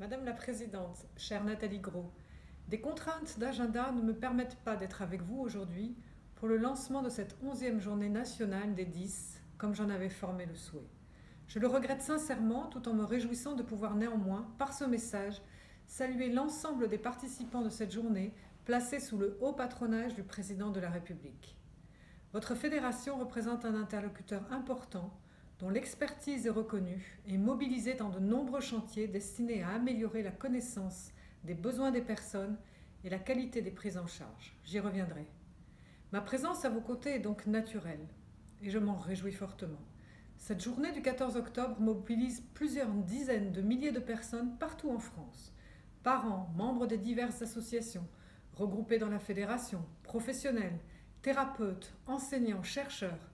Madame la Présidente, chère Nathalie Gros, des contraintes d'agenda ne me permettent pas d'être avec vous aujourd'hui pour le lancement de cette 11e journée nationale des 10, comme j'en avais formé le souhait. Je le regrette sincèrement tout en me réjouissant de pouvoir néanmoins, par ce message, saluer l'ensemble des participants de cette journée placés sous le haut patronage du Président de la République. Votre fédération représente un interlocuteur important dont l'expertise est reconnue et mobilisée dans de nombreux chantiers destinés à améliorer la connaissance des besoins des personnes et la qualité des prises en charge. J'y reviendrai. Ma présence à vos côtés est donc naturelle et je m'en réjouis fortement. Cette journée du 14 octobre mobilise plusieurs dizaines de milliers de personnes partout en France. Parents, membres des diverses associations, regroupés dans la fédération, professionnels, thérapeutes, enseignants, chercheurs.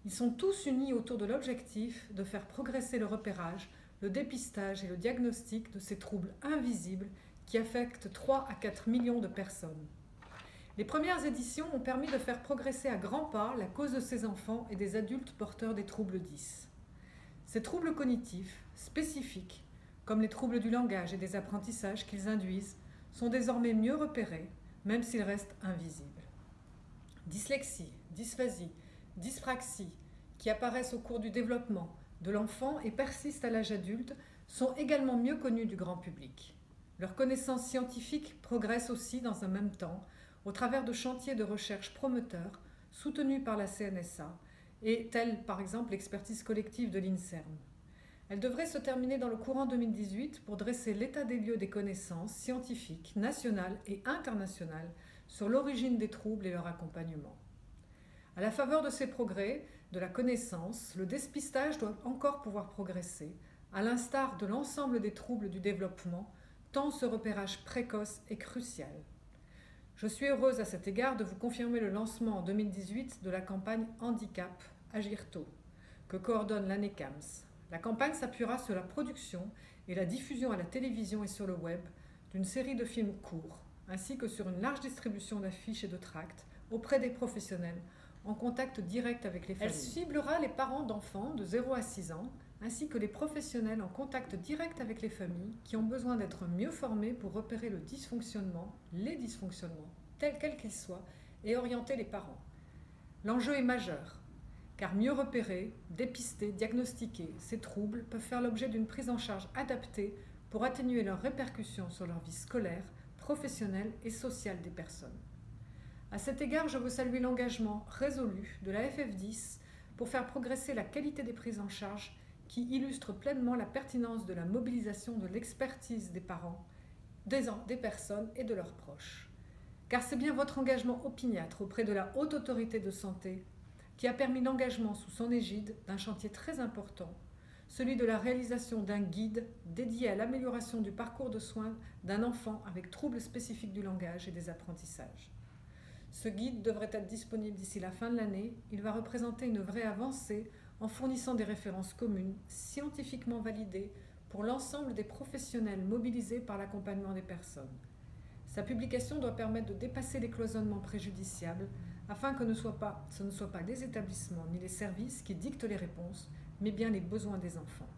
Ils sont tous unis autour de l'objectif de faire progresser le repérage, le dépistage et le diagnostic de ces troubles invisibles qui affectent 3 à 4 millions de personnes. Les premières éditions ont permis de faire progresser à grands pas la cause de ces enfants et des adultes porteurs des troubles 10. Ces troubles cognitifs, spécifiques, comme les troubles du langage et des apprentissages qu'ils induisent, sont désormais mieux repérés, même s'ils restent invisibles. Dyslexie, dysphasie, dyspraxie, qui apparaissent au cours du développement de l'enfant et persistent à l'âge adulte, sont également mieux connus du grand public. Leurs connaissances scientifiques progressent aussi dans un même temps, au travers de chantiers de recherche prometteurs soutenus par la CNSA et tels par exemple l'expertise collective de l'INSERM. Elle devrait se terminer dans le courant 2018 pour dresser l'état des lieux des connaissances scientifiques nationales et internationales sur l'origine des troubles et leur accompagnement. À la faveur de ces progrès, de la connaissance, le dépistage doit encore pouvoir progresser, à l'instar de l'ensemble des troubles du développement, tant ce repérage précoce est crucial. Je suis heureuse à cet égard de vous confirmer le lancement en 2018 de la campagne Handicap Agir tôt, que coordonne l'ANECAMS. La campagne s'appuiera sur la production et la diffusion à la télévision et sur le web d'une série de films courts, ainsi que sur une large distribution d'affiches et de tracts auprès des professionnels en contact direct avec les familles. Elle ciblera les parents d'enfants de 0 à 6 ans, ainsi que les professionnels en contact direct avec les familles qui ont besoin d'être mieux formés pour repérer le dysfonctionnement, les dysfonctionnements, quels qu'ils soient, et orienter les parents. L'enjeu est majeur, car mieux repérer, dépister, diagnostiquer ces troubles peuvent faire l'objet d'une prise en charge adaptée pour atténuer leurs répercussions sur leur vie scolaire, professionnelle et sociale des personnes. À cet égard, je veux saluer l'engagement résolu de la FF10 pour faire progresser la qualité des prises en charge qui illustre pleinement la pertinence de la mobilisation de l'expertise des parents, des personnes et de leurs proches. Car c'est bien votre engagement opiniâtre auprès de la Haute Autorité de Santé qui a permis l'engagement sous son égide d'un chantier très important, celui de la réalisation d'un guide dédié à l'amélioration du parcours de soins d'un enfant avec troubles spécifiques du langage et des apprentissages. Ce guide devrait être disponible d'ici la fin de l'année. Il va représenter une vraie avancée en fournissant des références communes, scientifiquement validées pour l'ensemble des professionnels mobilisés par l'accompagnement des personnes. Sa publication doit permettre de dépasser les cloisonnements préjudiciables afin que ce ne soient pas les établissements ni les services qui dictent les réponses, mais bien les besoins des enfants.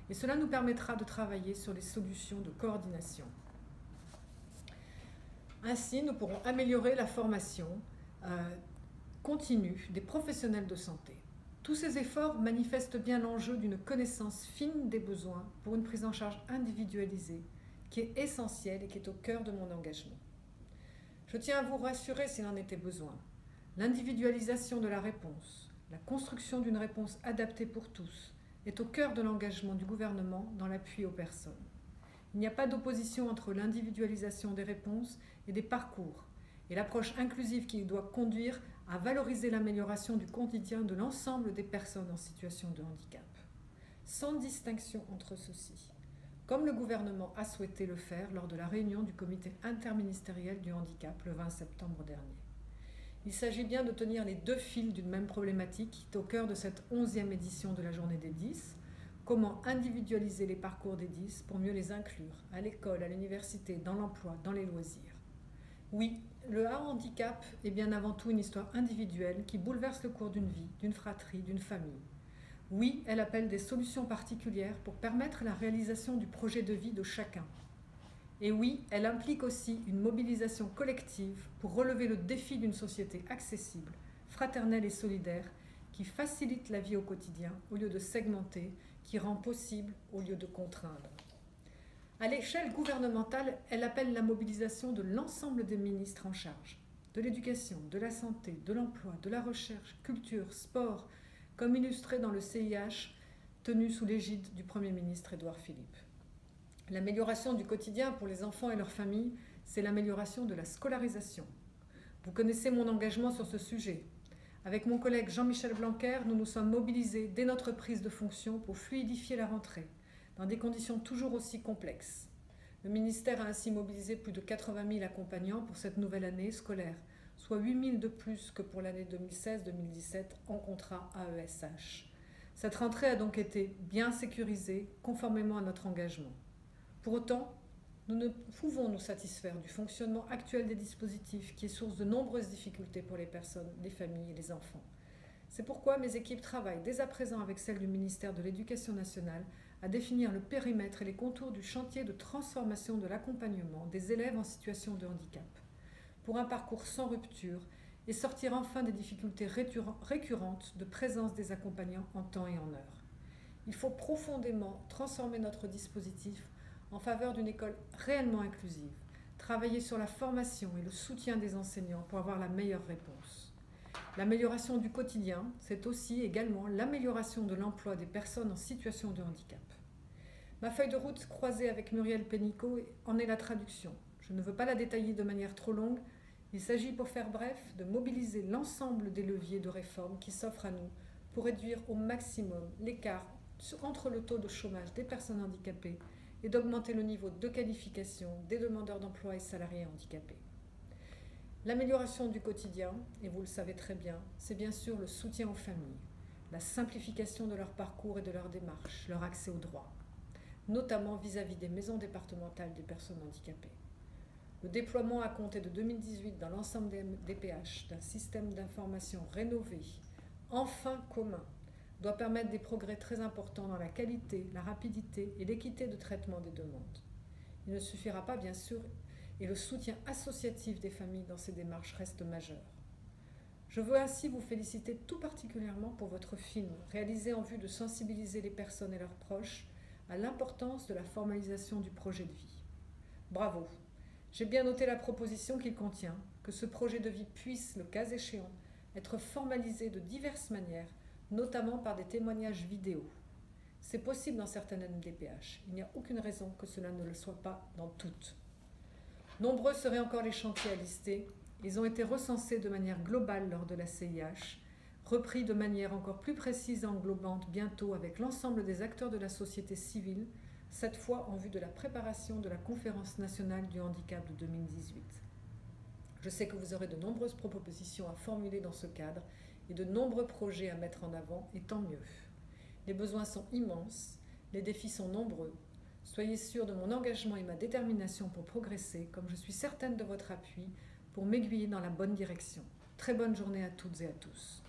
Et cela nous permettra de travailler sur les solutions de coordination. Ainsi, nous pourrons améliorer la formation continue des professionnels de santé. Tous ces efforts manifestent bien l'enjeu d'une connaissance fine des besoins pour une prise en charge individualisée qui est essentielle et qui est au cœur de mon engagement. Je tiens à vous rassurer s'il en était besoin. L'individualisation de la réponse, la construction d'une réponse adaptée pour tous est au cœur de l'engagement du gouvernement dans l'appui aux personnes. Il n'y a pas d'opposition entre l'individualisation des réponses et des parcours et l'approche inclusive qui doit conduire à valoriser l'amélioration du quotidien de l'ensemble des personnes en situation de handicap, sans distinction entre ceux-ci, comme le gouvernement a souhaité le faire lors de la réunion du comité interministériel du handicap le 20 septembre dernier. Il s'agit bien de tenir les deux fils d'une même problématique qui est au cœur de cette 11e édition de la Journée des 10. Comment individualiser les parcours des 10 pour mieux les inclure à l'école, à l'université, dans l'emploi, dans les loisirs. Oui, le handicap est bien avant tout une histoire individuelle qui bouleverse le cours d'une vie, d'une fratrie, d'une famille. Oui, elle appelle des solutions particulières pour permettre la réalisation du projet de vie de chacun. Et oui, elle implique aussi une mobilisation collective pour relever le défi d'une société accessible, fraternelle et solidaire, qui facilite la vie au quotidien au lieu de segmenter, qui rend possible au lieu de contraindre. À l'échelle gouvernementale, elle appelle la mobilisation de l'ensemble des ministres en charge, de l'éducation, de la santé, de l'emploi, de la recherche, culture, sport, comme illustré dans le CIH tenu sous l'égide du Premier ministre Édouard Philippe. L'amélioration du quotidien pour les enfants et leurs familles, c'est l'amélioration de la scolarisation. Vous connaissez mon engagement sur ce sujet. Avec mon collègue Jean-Michel Blanquer, nous nous sommes mobilisés dès notre prise de fonction pour fluidifier la rentrée, dans des conditions toujours aussi complexes. Le ministère a ainsi mobilisé plus de 80 000 accompagnants pour cette nouvelle année scolaire, soit 8 000 de plus que pour l'année 2016-2017 en contrat AESH. Cette rentrée a donc été bien sécurisée, conformément à notre engagement. Pour autant, nous ne pouvons nous satisfaire du fonctionnement actuel des dispositifs qui est source de nombreuses difficultés pour les personnes, les familles et les enfants. C'est pourquoi mes équipes travaillent dès à présent avec celles du ministère de l'Éducation nationale à définir le périmètre et les contours du chantier de transformation de l'accompagnement des élèves en situation de handicap, pour un parcours sans rupture et sortir enfin des difficultés récurrentes de présence des accompagnants en temps et en heure. Il faut profondément transformer notre dispositif en faveur d'une école réellement inclusive, travailler sur la formation et le soutien des enseignants pour avoir la meilleure réponse. L'amélioration du quotidien, c'est aussi également l'amélioration de l'emploi des personnes en situation de handicap. Ma feuille de route croisée avec Muriel Pénicaud en est la traduction. Je ne veux pas la détailler de manière trop longue. Il s'agit, pour faire bref, de mobiliser l'ensemble des leviers de réforme qui s'offrent à nous pour réduire au maximum l'écart entre le taux de chômage des personnes handicapées et d'augmenter le niveau de qualification des demandeurs d'emploi et salariés handicapés. L'amélioration du quotidien, et vous le savez très bien, c'est bien sûr le soutien aux familles, la simplification de leur parcours et de leur démarche, leur accès aux droits, notamment vis-à-vis des maisons départementales des personnes handicapées. Le déploiement à compter de 2018 dans l'ensemble des DPH d'un système d'information rénové, enfin commun, doit permettre des progrès très importants dans la qualité, la rapidité et l'équité de traitement des demandes. Il ne suffira pas, bien sûr, et le soutien associatif des familles dans ces démarches reste majeur. Je veux ainsi vous féliciter tout particulièrement pour votre film, réalisé en vue de sensibiliser les personnes et leurs proches à l'importance de la formalisation du projet de vie. Bravo! J'ai bien noté la proposition qu'il contient, que ce projet de vie puisse, le cas échéant, être formalisé de diverses manières, notamment par des témoignages vidéo. C'est possible dans certaines MDPH. Il n'y a aucune raison que cela ne le soit pas dans toutes. Nombreux seraient encore les chantiers à lister. Ils ont été recensés de manière globale lors de la CIH, repris de manière encore plus précise et englobante bientôt avec l'ensemble des acteurs de la société civile, cette fois en vue de la préparation de la Conférence nationale du handicap de 2018. Je sais que vous aurez de nombreuses propositions à formuler dans ce cadre et de nombreux projets à mettre en avant, et tant mieux. Les besoins sont immenses, les défis sont nombreux. Soyez sûrs de mon engagement et ma détermination pour progresser, comme je suis certaine de votre appui, pour m'aiguiller dans la bonne direction. Très bonne journée à toutes et à tous.